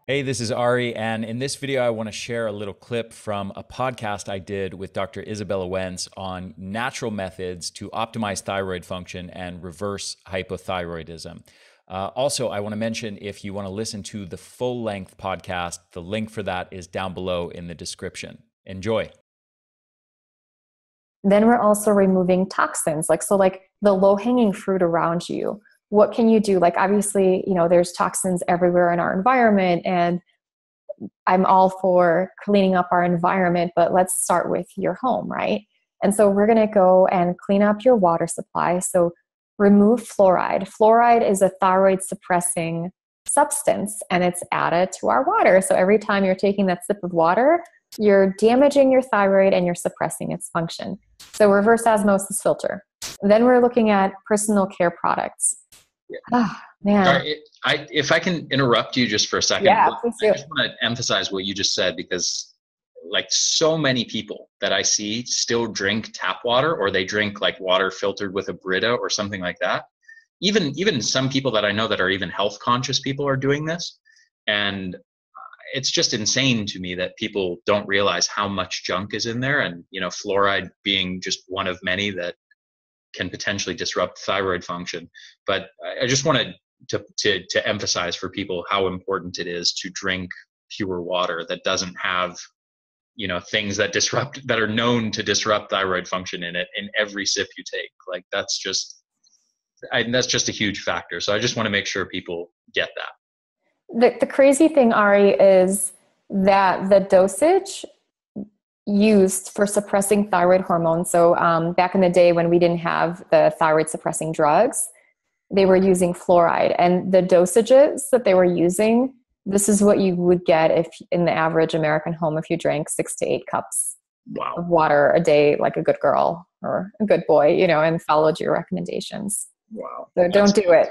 Hey, this is Ari, and in this video, I want to share a little clip from a podcast I did with Dr. Isabella Wentz on natural methods to optimize thyroid function and reverse hypothyroidism. Also, I want to mention if you want to listen to the full length podcast, the link for that is down below in the description. Enjoy. Then we're also removing toxins, like the low-hanging fruit around you. What can you do? Like, obviously, there's toxins everywhere in our environment, and I'm all for cleaning up our environment, but let's start with your home, right? And so we're going to go and clean up your water supply. So remove fluoride. Fluoride is a thyroid suppressing substance, and it's added to our water. So every time you're taking that sip of water, you're damaging your thyroid and you're suppressing its function. So reverse osmosis filter. Then we're looking at personal care products. Yeah. Oh, man. Sorry, if I can interrupt you just for a second. Yeah, please do. I just want to emphasize what you just said, because like so many people that I see still drink tap water, or they drink like water filtered with a Brita or something like that. Even some people that I know that are even health conscious people are doing this. And it's just insane to me that people don't realize how much junk is in there. And, fluoride being just one of many that can potentially disrupt thyroid function. But I just wanted to emphasize for people how important it is to drink pure water that doesn't have, things that are known to disrupt thyroid function in it in every sip you take. Like that's just a huge factor. So I just want to make sure people get that. The crazy thing, Ari, is that the dosage used for suppressing thyroid hormone. So back in the day when we didn't have the thyroid suppressing drugs, they were using fluoride, and the dosages that they were using, this is what you would get if in the average American home, if you drank 6 to 8 cups of water a day, like a good girl or a good boy, and followed your recommendations. Wow. So don't do it.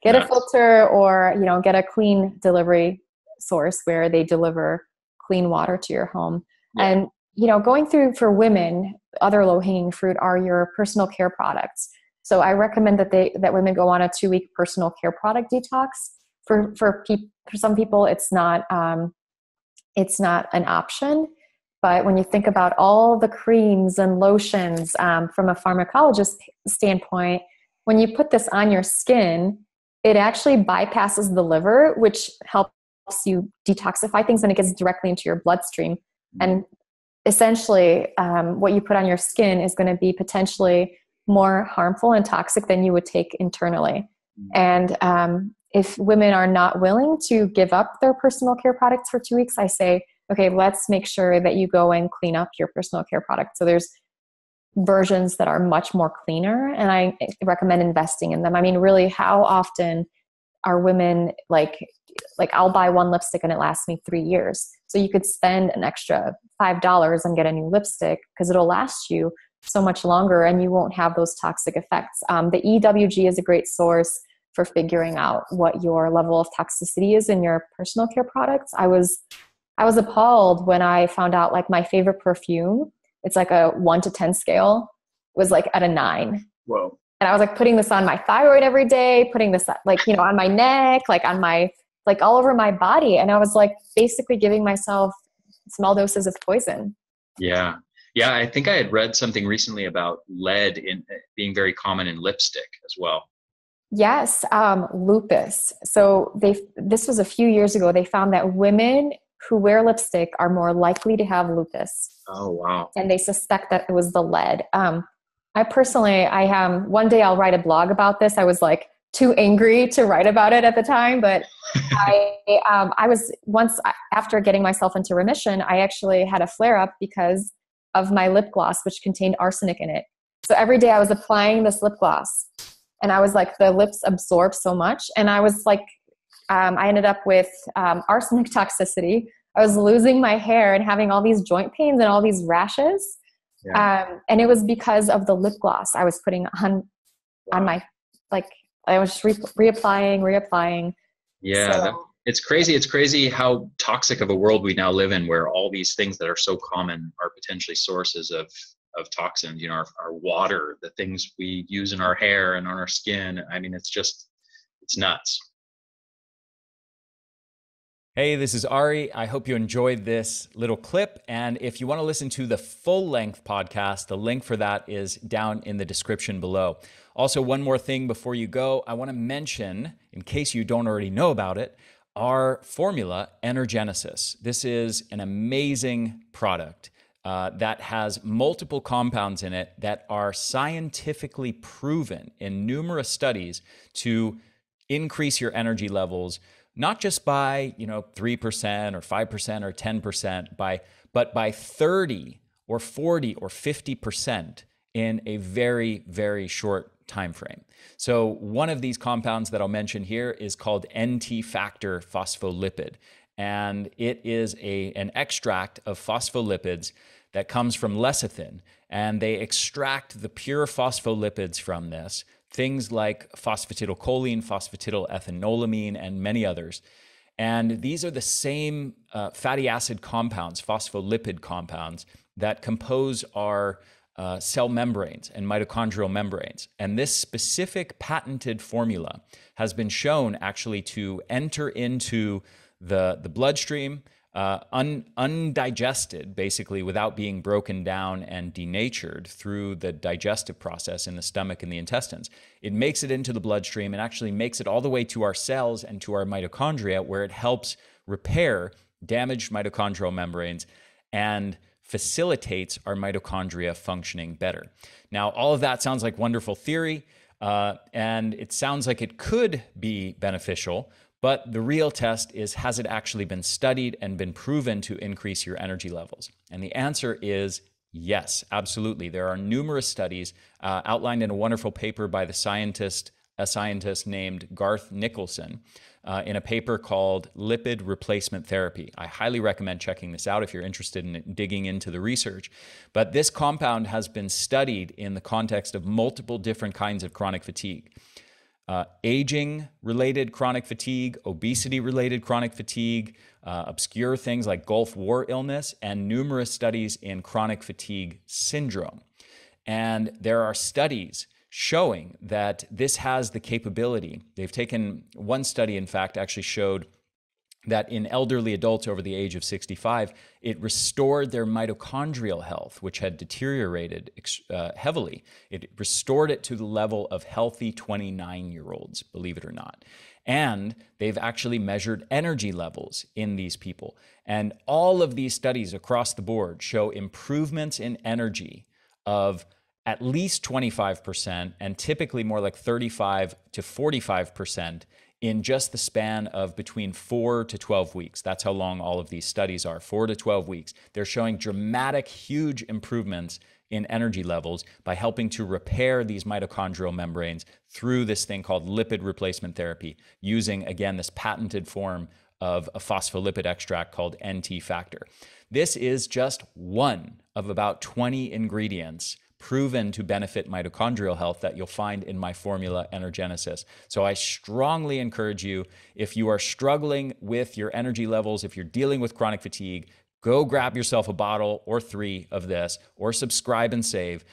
Get a filter, or, get a clean delivery source where they deliver clean water to your home. Yeah. And, going through for women, other low-hanging fruit are your personal care products. So I recommend that women go on a 2-week personal care product detox. For some people, it's not an option. But when you think about all the creams and lotions, from a pharmacologist standpoint, when you put this on your skin, it actually bypasses the liver, which helps you detoxify things, and it gets directly into your bloodstream. And essentially, what you put on your skin is going to be potentially more harmful and toxic than you would take internally. And if women are not willing to give up their personal care products for 2 weeks, I say, okay, let's make sure that you go and clean up your personal care product. So there's versions that are much more cleaner, and I recommend investing in them. I mean, really, how often are women like I'll buy one lipstick and it lasts me 3 years. So you could spend an extra $5 and get a new lipstick because it'll last you so much longer, and you won't have those toxic effects. The EWG is a great source for figuring out what your level of toxicity is in your personal care products. I was appalled when I found out, like, my favorite perfume, it's like a 1 to 10 scale, was like at a 9. Whoa. And I was like putting this on my thyroid every day, putting this on my neck, on my, all over my body. And I was like basically giving myself small doses of poison. Yeah. Yeah. I think I had read something recently about lead being very common in lipstick as well. Yes. Lupus. So this was a few years ago. They found that women who wear lipstick are more likely to have lupus. Oh, wow. And they suspect that it was the lead. One day I'll write a blog about this. I was like too angry to write about it at the time, but I was once, after getting myself into remission, I actually had a flare up because of my lip gloss, which contained arsenic in it. So every day I was applying this lip gloss, and I was like, the lips absorb so much. And I was like, I ended up with arsenic toxicity. I was losing my hair and having all these joint pains and all these rashes. Yeah. And it was because of the lip gloss I was putting on my, I was just reapplying. Yeah, So, it's crazy. It's crazy how toxic of a world we now live in, where all these things that are so common are potentially sources of toxins. Our water, the things we use in our hair and on our skin. I mean, it's nuts. Hey, this is Ari. I hope you enjoyed this little clip. And if you want to listen to the full-length podcast, the link for that is down in the description below. Also, one more thing before you go, I want to mention, in case you don't already know about it, our formula, Energenesis. This is an amazing product that has multiple compounds in it that are scientifically proven in numerous studies to increase your energy levels, not just by 3% or 5% or 10%, but by 30 or 40 or 50% in a very, very short time frame. So one of these compounds that I'll mention here is called NT factor phospholipid, and it is an extract of phospholipids that comes from lecithin, and they extract the pure phospholipids from this, things like phosphatidylcholine, phosphatidylethanolamine, and many others. And these are the same fatty acid compounds, phospholipid compounds, that compose our cell membranes and mitochondrial membranes. And this specific patented formula has been shown actually to enter into the bloodstream undigested, basically without being broken down and denatured through the digestive process in the stomach and the intestines. It makes it into the bloodstream and actually makes it all the way to our cells and to our mitochondria, where it helps repair damaged mitochondrial membranes and facilitates our mitochondria functioning better. Now, all of that sounds like wonderful theory, and it sounds like it could be beneficial, but the real test is, has it actually been studied and been proven to increase your energy levels? And the answer is yes, absolutely. There are numerous studies outlined in a wonderful paper by a scientist named Garth Nicholson, in a paper called Lipid Replacement Therapy. I highly recommend checking this out if you're interested in digging into the research. But this compound has been studied in the context of multiple different kinds of chronic fatigue. Aging-related chronic fatigue, obesity-related chronic fatigue, obscure things like Gulf War illness, and numerous studies in chronic fatigue syndrome. And there are studies showing that this has the capability. They've taken one study, in fact, actually showed that in elderly adults over the age of 65, it restored their mitochondrial health, which had deteriorated heavily. It restored it to the level of healthy 29-year-olds, believe it or not. And they've actually measured energy levels in these people. And all of these studies across the board show improvements in energy of at least 25%, and typically more like 35 to 45% in just the span of between 4 to 12 weeks. That's how long all of these studies are, 4 to 12 weeks. They're showing dramatic, huge improvements in energy levels by helping to repair these mitochondrial membranes through this thing called lipid replacement therapy, using, again, this patented form of a phospholipid extract called NT factor. This is just one of about 20 ingredients proven to benefit mitochondrial health that you'll find in my formula, Energenesis. So I strongly encourage you, if you are struggling with your energy levels, if you're dealing with chronic fatigue, go grab yourself a bottle or 3 of this, or subscribe and save.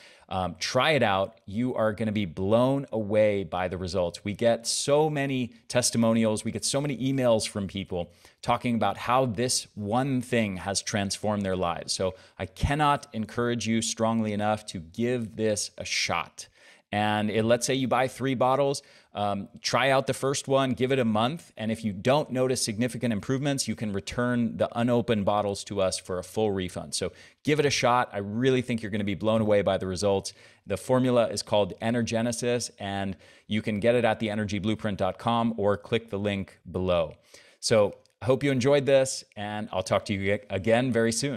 Try it out. You are going to be blown away by the results. We get so many testimonials. We get so many emails from people talking about how this one thing has transformed their lives. So I cannot encourage you strongly enough to give this a shot. And let's say you buy 3 bottles, try out the first one, give it a month. And if you don't notice significant improvements, you can return the unopened bottles to us for a full refund. So give it a shot. I really think you're going to be blown away by the results. The formula is called Energenesis, and you can get it at theenergyblueprint.com or click the link below. So I hope you enjoyed this, and I'll talk to you again very soon.